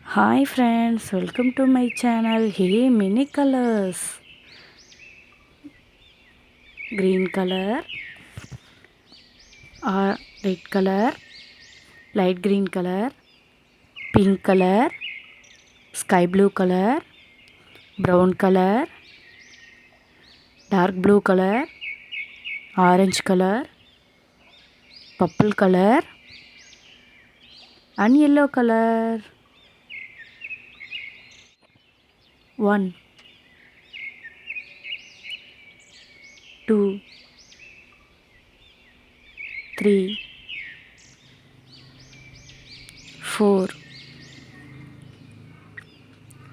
Hi friends, welcome to my channel. Hey, many colors. Green color, red color, light green color, pink color, sky blue color, brown color, dark blue color, orange color, purple color and yellow color. 1, 2, 3, 4,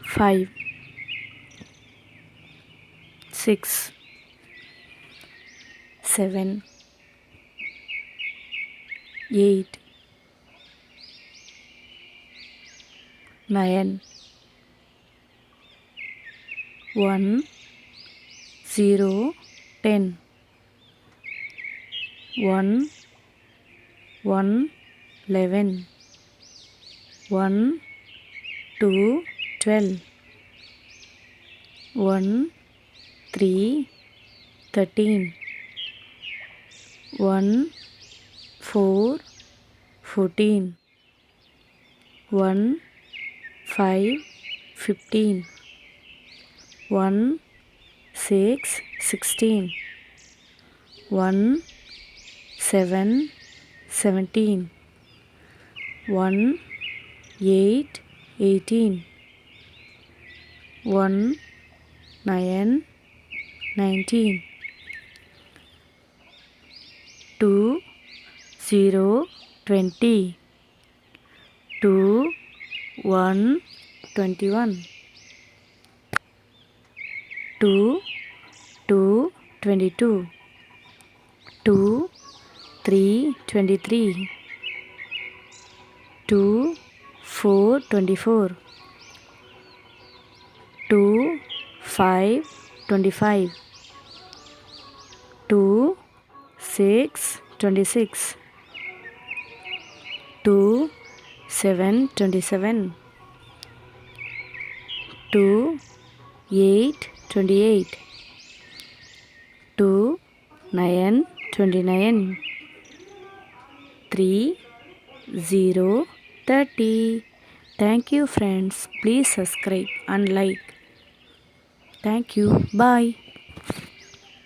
5, 6, 7, 8, 9, 1, 0, 10, 1, 1, 11, 1, 2, 12, 1, 3, 13, 1, 4, 14, 1, 5, 15, 1, 6, 16, 1, 7, 17, 1, 8, 18, 1, 9, 19, 2, 0, 20, 2, 1, 21, 2, 2, 22, 2, 3, 23, 2, 4, 24, 2, 5, 25, 2, 6, 26, 2, 7, 27, 2, 8, 28, 2, 9, 29, 3, 0, 30. Thank you friends. Please subscribe and like. Thank you. Bye.